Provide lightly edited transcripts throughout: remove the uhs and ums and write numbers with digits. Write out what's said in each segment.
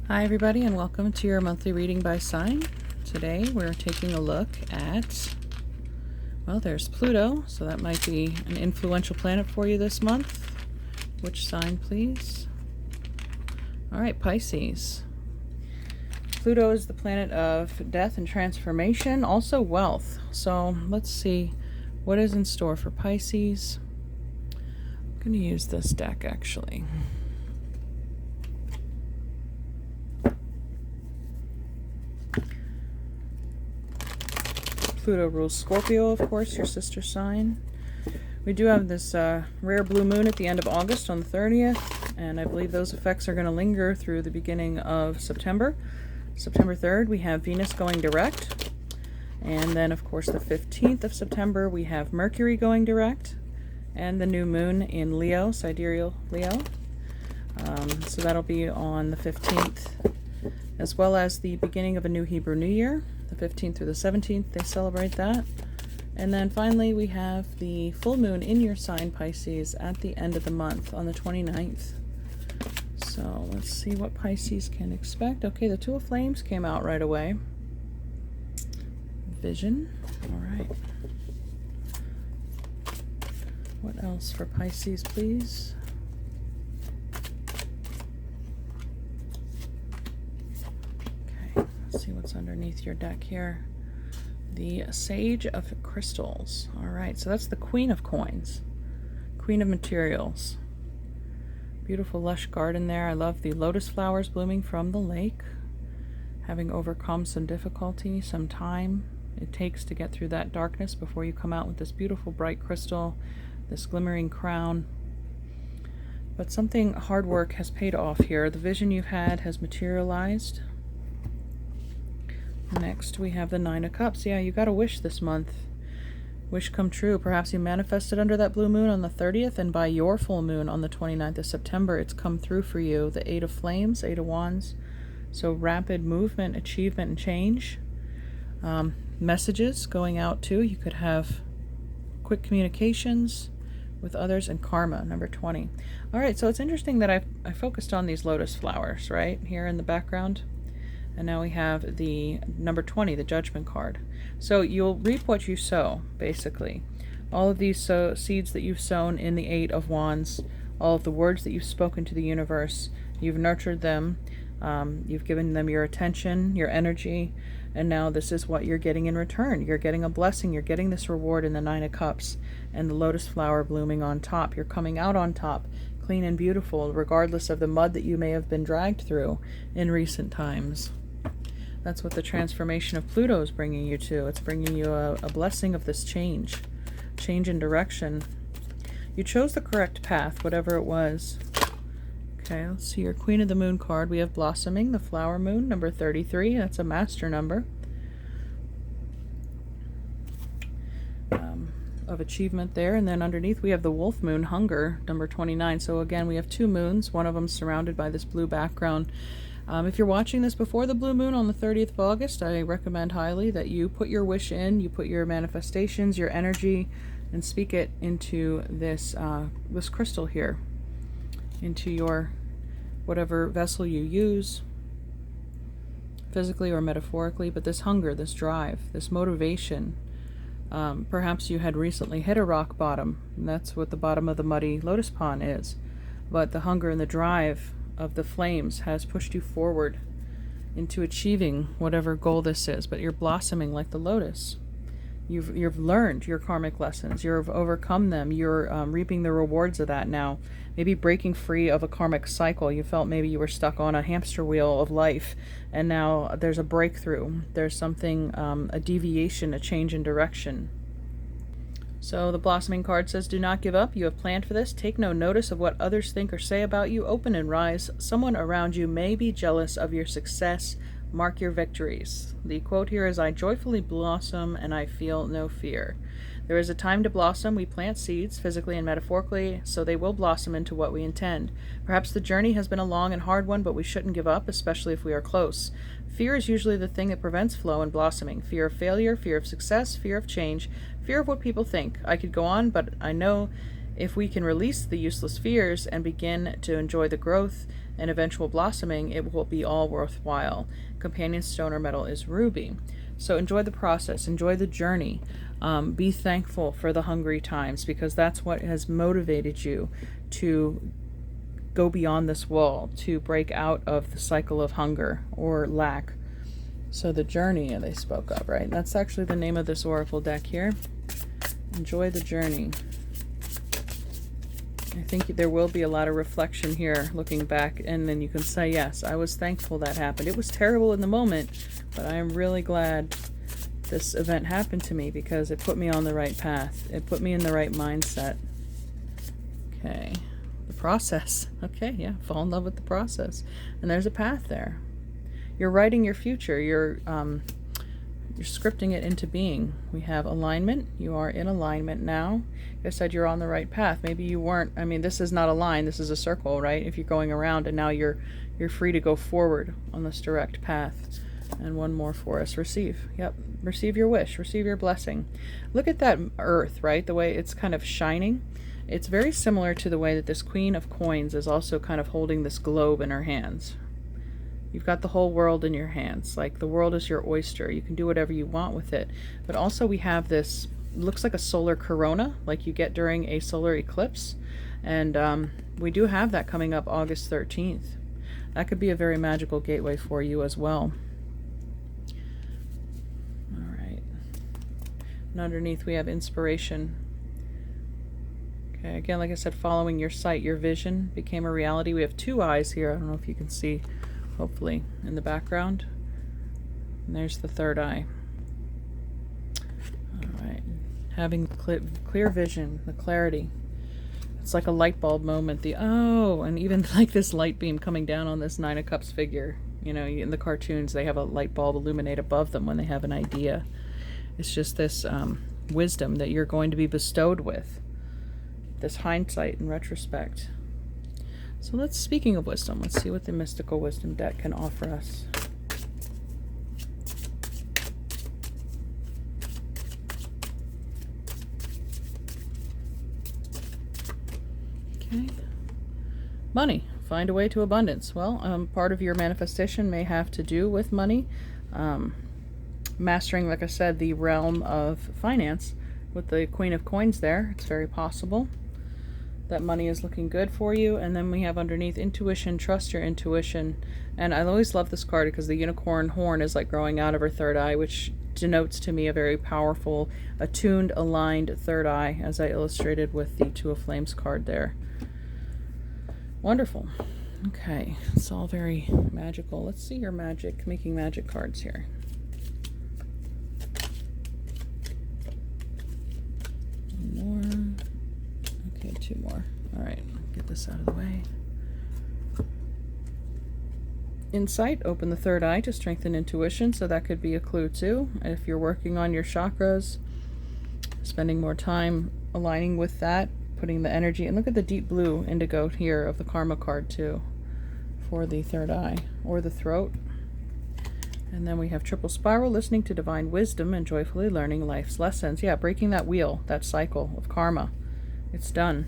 Hi everybody, and welcome to your monthly reading by sign. Today we're taking a look at, well, there's Pluto, so that might be an influential planet for you this month. Which sign, please? All right, Pisces. Pluto is the planet of death and transformation, also wealth. So let's see what is in store for Pisces. I'm going to use this deck actually. Pluto rules Scorpio, of course, your sister sign. We do have this rare blue moon at the end of August on the 30th, and I believe those effects are going to linger through the beginning of September. September 3rd, we have Venus going direct, and then, of course, the 15th of September, we have Mercury going direct, and the new moon in Leo, sidereal Leo. So that'll be on the 15th, as well as the beginning of a new Hebrew New Year. The 15th through the 17th, they celebrate that. And then finally, we have the full moon in your sign, Pisces, at the end of the month on the 29th. So let's see what Pisces can expect. Okay, the Two of Flames came out right away. Vision. All right. What else for Pisces, please? Let's see what's underneath your deck here. The Sage of Crystals. All right, so that's the Queen of Coins, Queen of Materials. Beautiful lush garden there. I love the lotus flowers blooming from the lake. Having overcome some difficulty, some time it takes to get through that darkness before you come out with this beautiful bright crystal, this glimmering crown. But something hard work has paid off here. The vision you've had has materialized. Next, we have the Nine of Cups. Yeah, you got a wish this month. Wish come true. Perhaps you manifested under that blue moon on the 30th, and by your full moon on the 29th of September, it's come through for you. The Eight of Flames, Eight of Wands. So rapid movement, achievement, and change. Messages going out too. You could have quick communications with others, and karma, number 20. All right, so it's interesting that I focused on these lotus flowers, right, here in the background. And now we have the number 20, the Judgment card. So you'll reap what you sow, basically. All of these seeds that you've sown in the Eight of Wands, all of the words that you've spoken to the universe, you've nurtured them, you've given them your attention, your energy, and now this is what you're getting in return. You're getting a blessing, you're getting this reward in the Nine of Cups, and the lotus flower blooming on top. You're coming out on top, clean and beautiful, regardless of the mud that you may have been dragged through in recent times. That's what the transformation of Pluto is bringing you to. It's bringing you a blessing of this change in direction. You chose the correct path, whatever it was. Okay, let's see your Queen of the Moon card. We have Blossoming, the Flower Moon, number 33. That's a master number of achievement there. And then underneath we have the Wolf Moon, Hunger, number 29. So again, we have two moons, one of them surrounded by this blue background. If you're watching this before the blue moon on the 30th of August, I recommend highly that you put your wish in, you put your manifestations, your energy, and speak it into this this crystal here, into your whatever vessel you use, physically or metaphorically. But this hunger, this drive, this motivation, perhaps you had recently hit a rock bottom, and that's what the bottom of the muddy lotus pond is. But the hunger and the drive of the flames has pushed you forward into achieving whatever goal this is. But you're blossoming like the lotus. You've learned your karmic lessons. You've overcome them. You're reaping the rewards of that now. Maybe breaking free of a karmic cycle. You felt maybe you were stuck on a hamster wheel of life, and now there's a breakthrough. There's something, a deviation, a change in direction. So the Blossoming card says, do not give up. You have planned for this. Take no notice of what others think or say about you. Open and rise. Someone around you may be jealous of your success. Mark your victories. The quote here is, I joyfully blossom and I feel no fear. There is a time to blossom. We plant seeds, physically and metaphorically, so they will blossom into what we intend. Perhaps the journey has been a long and hard one, but we shouldn't give up, especially if we are close. Fear is usually the thing that prevents flow and blossoming. Fear of failure, fear of success, fear of change, fear of what people think. I could go on, but I know if we can release the useless fears and begin to enjoy the growth and eventual blossoming, it will be all worthwhile. Companion stone or metal is ruby. So enjoy the process, enjoy the journey. Be thankful for the hungry times, because that's what has motivated you to go beyond this wall, to break out of the cycle of hunger or lack. So the journey they spoke of, right? That's actually the name of this oracle deck here. Enjoy the journey. I think there will be a lot of reflection here, looking back, and then you can say, yes, I was thankful that happened. It was terrible in the moment, but I am really glad this event happened to me, because it put me on the right path. It put me in the right mindset. Okay. The process. Okay, yeah, fall in love with the process. And there's a path there. You're writing your future. You're scripting it into being. We have alignment. You are in alignment now. Like I said, you're on the right path. Maybe you weren't. I mean, this is not a line. This is a circle, right? If you're going around, and now you're free to go forward on this direct path. And one more for us. Receive. Yep. Receive your wish. Receive your blessing. Look at that earth, right? The way it's kind of shining. It's very similar to the way that this Queen of Coins is also kind of holding this globe in her hands. You've got the whole world in your hands. Like, the world is your oyster. You can do whatever you want with it. But also we have this, looks like a solar corona, like you get during a solar eclipse. And we do have that coming up August 13th. That could be a very magical gateway for you as well. All right. And underneath we have inspiration. Okay, again, like I said, following your sight, your vision became a reality. We have two eyes here. I don't know if you can see, hopefully, in the background. And there's the third eye. All right. Having clear vision, the clarity. It's like a light bulb moment. And even like this light beam coming down on this Nine of Cups figure. You know, in the cartoons, they have a light bulb illuminate above them when they have an idea. It's just this wisdom that you're going to be bestowed with. This hindsight and retrospect. So speaking of wisdom, let's see what the Mystical Wisdom deck can offer us. Okay. Money. Find a way to abundance. Well, part of your manifestation may have to do with money. Mastering, like I said, the realm of finance with the Queen of Coins there. It's very possible that money is looking good for you. And then we have underneath intuition. Trust your intuition. And I always love this card because the unicorn horn is like growing out of her third eye, which denotes to me a very powerful, attuned, aligned third eye, as I illustrated with the Two of Flames card there. Wonderful. Okay, it's all very magical. Let's see your making magic cards here. One more. Okay, two more. All right, get this out of the way. Insight, open the third eye to strengthen intuition, so that could be a clue too. If you're working on your chakras, spending more time aligning with that, putting the energy, and look at the deep blue indigo here of the Karma card too, for the third eye, or the throat. And then we have triple spiral, listening to divine wisdom and joyfully learning life's lessons. Yeah, breaking that wheel, that cycle of karma. It's done.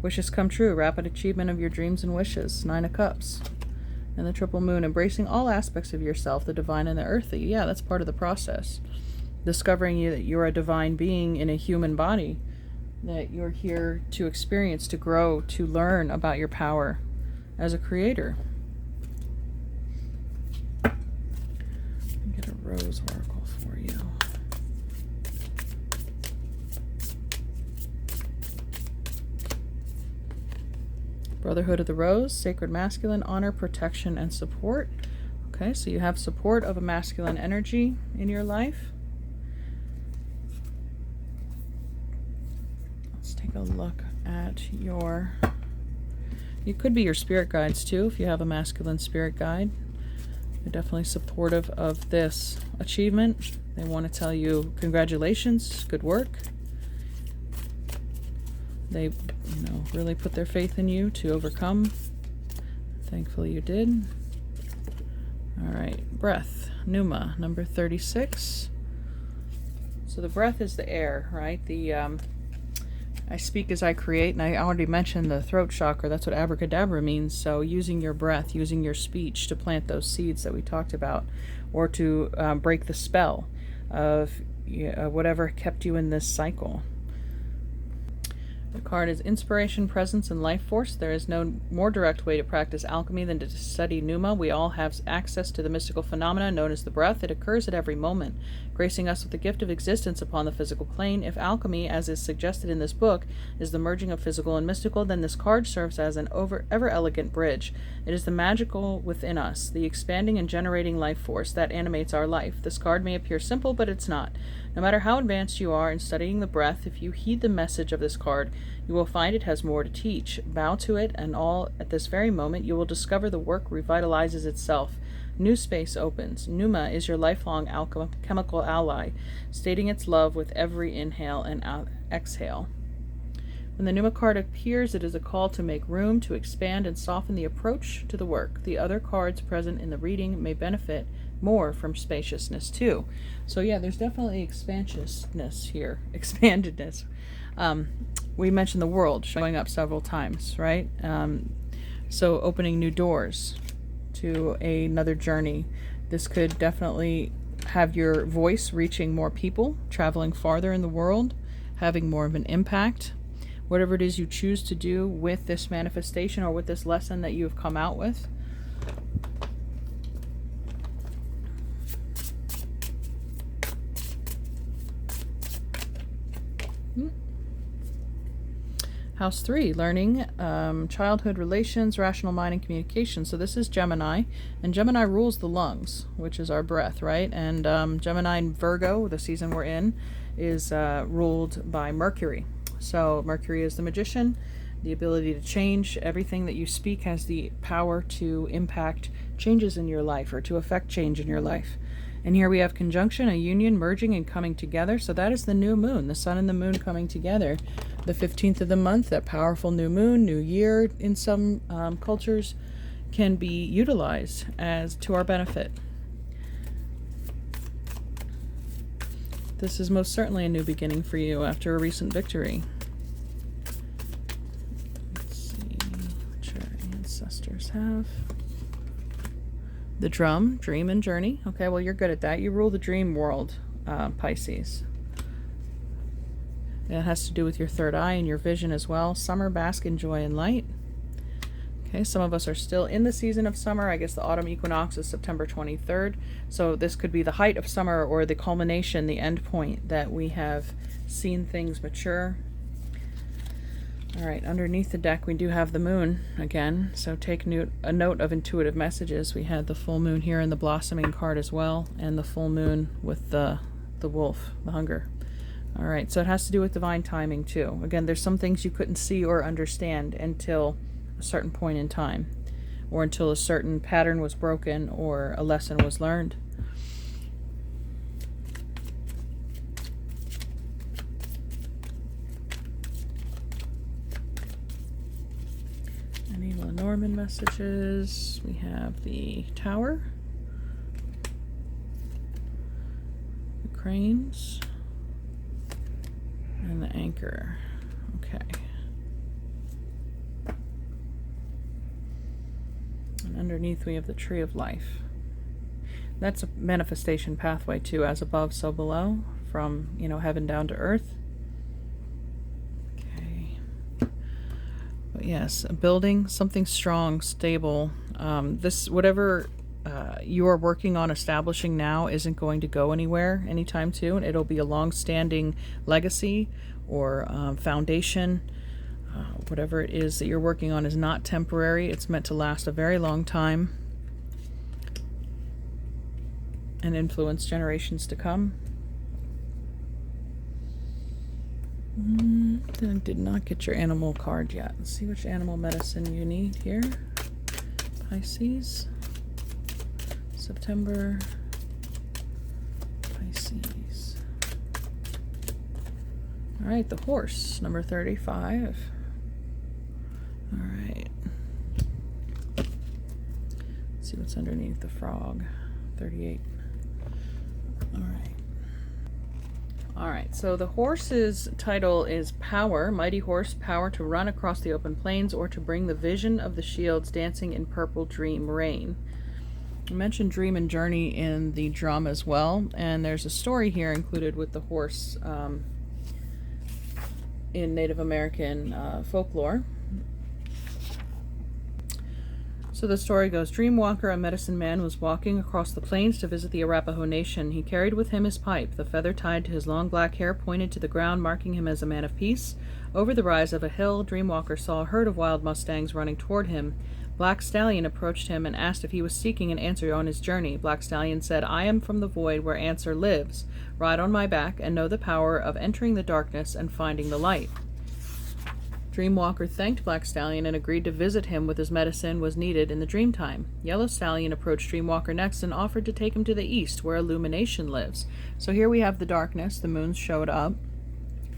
Wishes come true, rapid achievement of your dreams and wishes. Nine of Cups. And the triple moon, embracing all aspects of yourself, the divine and the earthly. Yeah, that's part of the process. Discovering that you're a divine being in a human body, that you're here to experience, to grow, to learn about your power as a creator. Get a rose oracle for you. Brotherhood of the Rose, sacred masculine, honor, protection, and support. Okay, so you have support of a masculine energy in your life. Let's take a look at you could be your spirit guides too, if you have a masculine spirit guide. They're definitely supportive of this achievement. They want to tell you congratulations, good work. They, really put their faith in you to overcome. Thankfully you did. All right, breath, Numa, number 36. So the breath is the air, right? I speak as I create, and I already mentioned the throat chakra. That's what abracadabra means. So using your breath, using your speech to plant those seeds that we talked about, or to break the spell of whatever kept you in this cycle. The card is Inspiration, Presence, and Life Force. There is no more direct way to practice alchemy than to study Pneuma. We all have access to the mystical phenomena known as the breath. It occurs at every moment, gracing us with the gift of existence upon the physical plane. If alchemy, as is suggested in this book, is the merging of physical and mystical, then this card serves as an ever elegant bridge. It is the magical within us, the expanding and generating life force that animates our life. This card may appear simple, but it's not. No matter how advanced you are in studying the breath, if you heed the message of this card, you will find it has more to teach. Bow to it, and all at this very moment you will discover the work revitalizes itself. New space opens. Pneuma is your lifelong alchemical ally, stating its love with every inhale and exhale. When the Pneuma card appears, it is a call to make room, to expand and soften the approach to the work. The other cards present in the reading may benefit more from spaciousness too. So yeah, there's definitely expandedness here. Expandedness. We mentioned the world showing up several times, right? So opening new doors to another journey. This could definitely have your voice reaching more people, traveling farther in the world, having more of an impact. Whatever it is you choose to do with this manifestation or with this lesson that you have come out with. House 3, learning, childhood relations, rational mind, and communication. So this is Gemini, and Gemini rules the lungs, which is our breath, right? And Gemini and Virgo, the season we're in, is ruled by Mercury. So Mercury is the magician, the ability to change. Everything that you speak has the power to impact changes in your life or to affect change in your life. And here we have conjunction, a union, merging, and coming together. So that is the new moon, the sun and the moon coming together. The 15th of the month, that powerful new moon, new year in some cultures, can be utilized as to our benefit. This is most certainly a new beginning for you after a recent victory. Let's see which our ancestors have. The drum, dream and journey. Okay, well, you're good at that. You rule the dream world, Pisces. It has to do with your third eye and your vision as well. Summer, bask in joy and light. Okay, some of us are still in the season of summer. I guess the autumn equinox is September 23rd. So this could be the height of summer or the culmination, the end point that we have seen things mature. All right, underneath the deck we do have the moon again, so take a note of intuitive messages. We had the full moon here in the blossoming card as well, and the full moon with the wolf, the hunger. All right, so it has to do with divine timing too. Again, there's some things you couldn't see or understand until a certain point in time, or until a certain pattern was broken or a lesson was learned. Any Lenormand messages? We have the Tower, the Cranes, and the Anchor. Okay. And underneath we have the Tree of Life. That's a manifestation pathway too, as above, so below, from, heaven down to earth. But yes, a building, something strong, stable. Whatever you are working on establishing now isn't going to go anywhere anytime soon. It'll be a long-standing legacy or foundation. Whatever it is that you're working on is not temporary. It's meant to last a very long time and influence generations to come. I did not get your animal card yet. Let's see which animal medicine you need here. Pisces. September. Pisces. All right, the horse, number 35. All right. Let's see what's underneath the frog. 38. All right. All right, so the horse's title is Power, mighty horse, power to run across the open plains or to bring the vision of the shields dancing in purple dream rain. I mentioned dream and journey in the drama as well, and there's a story here included with the horse in Native American folklore. So the story goes, Dreamwalker, a medicine man, was walking across the plains to visit the Arapaho Nation. He carried with him his pipe. The feather tied to his long black hair pointed to the ground, marking him as a man of peace. Over the rise of a hill, Dreamwalker saw a herd of wild mustangs running toward him. Black Stallion approached him and asked if he was seeking an answer on his journey. Black Stallion said, I am from the void where answer lives. Ride on my back and know the power of entering the darkness and finding the light. Dreamwalker thanked Black Stallion and agreed to visit him with his medicine was needed in the dream time. Yellow Stallion approached Dreamwalker next and offered to take him to the east, where illumination lives. So here we have the darkness. The moon showed up.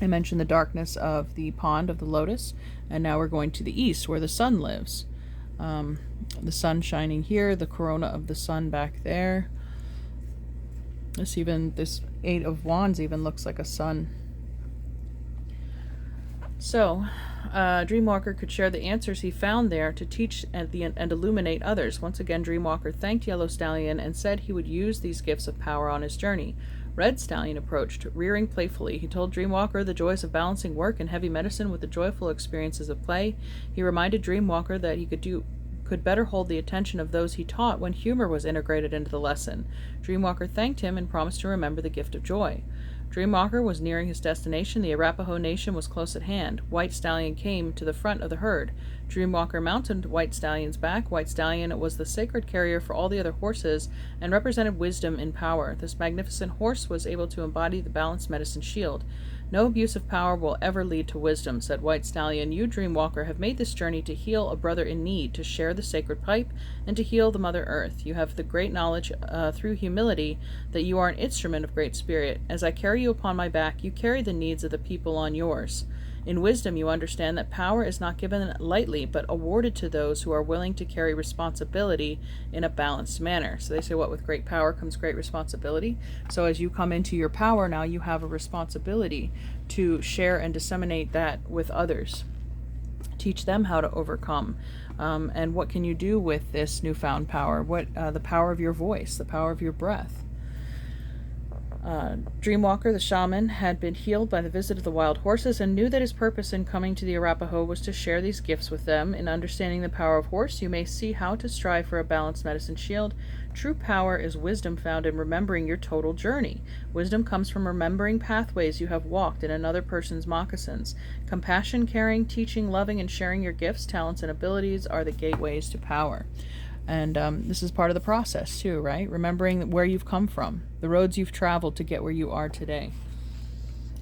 I mentioned the darkness of the pond of the lotus, and now we're going to the east, where the sun lives. The sun shining here, the corona of the sun back there. This Eight of Wands even looks like a sun. So, Dreamwalker could share the answers he found there to teach and illuminate others. Once again, Dreamwalker thanked Yellow Stallion and said he would use these gifts of power on his journey. Red Stallion approached, rearing playfully. He told Dreamwalker the joys of balancing work and heavy medicine with the joyful experiences of play. He reminded Dreamwalker that he could better hold the attention of those he taught when humor was integrated into the lesson. Dreamwalker thanked him and promised to remember the gift of joy. Dreamwalker was nearing his destination. The Arapaho Nation was close at hand. White Stallion came to the front of the herd. Dreamwalker mounted White Stallion's back. White Stallion was the sacred carrier for all the other horses and represented wisdom and power. This magnificent horse was able to embody the balanced medicine shield. No abuse of power will ever lead to wisdom, said White Stallion. You, Dreamwalker, have made this journey to heal a brother in need, to share the sacred pipe, and to heal the Mother Earth. You have the great knowledge through humility that you are an instrument of great spirit. As I carry you upon my back, you carry the needs of the people on yours. In wisdom, you understand that power is not given lightly, but awarded to those who are willing to carry responsibility in a balanced manner. So they say, what, with great power comes great responsibility? So as you come into your power, now you have a responsibility to share and disseminate that with others. Teach them how to overcome. And what can you do with this newfound power? The power of your voice, the power of your breath. Dreamwalker, the shaman, had been healed by the visit of the wild horses and knew that his purpose in coming to the Arapaho was to share these gifts with them. In understanding the power of horse, you may see how to strive for a balanced medicine shield. True power is wisdom found in remembering your total journey. Wisdom comes from remembering pathways you have walked in another person's moccasins. Compassion, caring, teaching, loving, and sharing your gifts, talents, and abilities are the gateways to power. And this is part of the process too, right? Remembering where you've come from, the roads you've traveled to get where you are today.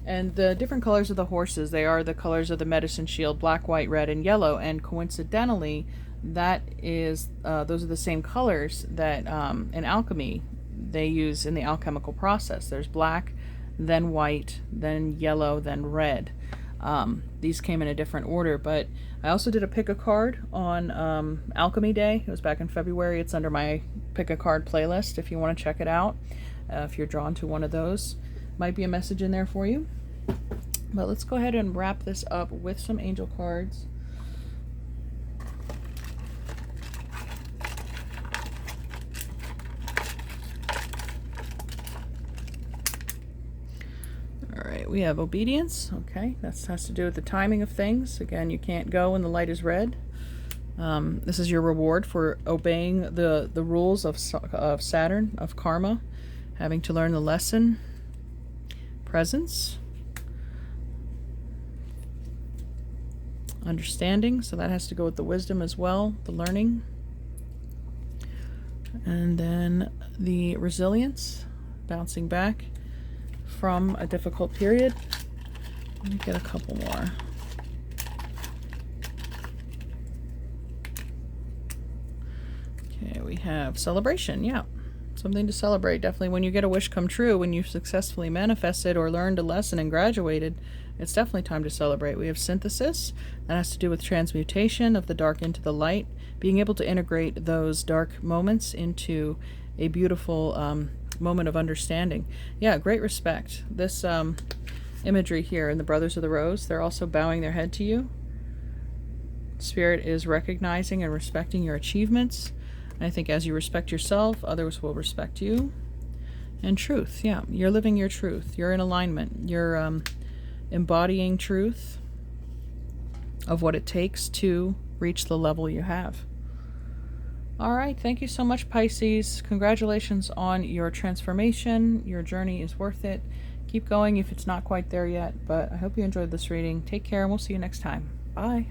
And the different colors of the horses, they are the colors of the medicine shield: black, white, red, and yellow. And coincidentally, those are the same colors that in alchemy they use in the alchemical process. There's black, then white, then yellow, then red. These came in a different order, but I also did a pick a card on Alchemy Day. It was back in February. It's under my pick a card playlist if you want to check it out. If you're drawn to one of those, might be a message in there for you. But let's go ahead and wrap this up with some angel cards. We have obedience. Okay, that has to do with the timing of things. Again, you can't go when the light is red. This is your reward for obeying the rules of Saturn, of karma, having to learn the lesson. Presence. Understanding, so that has to go with the wisdom as well, the learning. And then the resilience, bouncing back from a difficult period. Let me get a couple more. Okay, we have celebration. Yeah, something to celebrate. Definitely when you get a wish come true, when you've successfully manifested or learned a lesson and graduated, it's definitely time to celebrate. We have synthesis. That has to do with transmutation of the dark into the light, being able to integrate those dark moments into a beautiful moment of understanding. Yeah, great respect. This imagery here in the Brothers of the Rose, they're also bowing their head to you. Spirit is recognizing and respecting your achievements. And I think as you respect yourself, others will respect you. And truth, yeah, you're living your truth. You're in alignment. You're embodying truth of what it takes to reach the level you have. All right, thank you so much, Pisces. Congratulations on your transformation. Your journey is worth it. Keep going if it's not quite there yet, but I hope you enjoyed this reading. Take care, and we'll see you next time. Bye.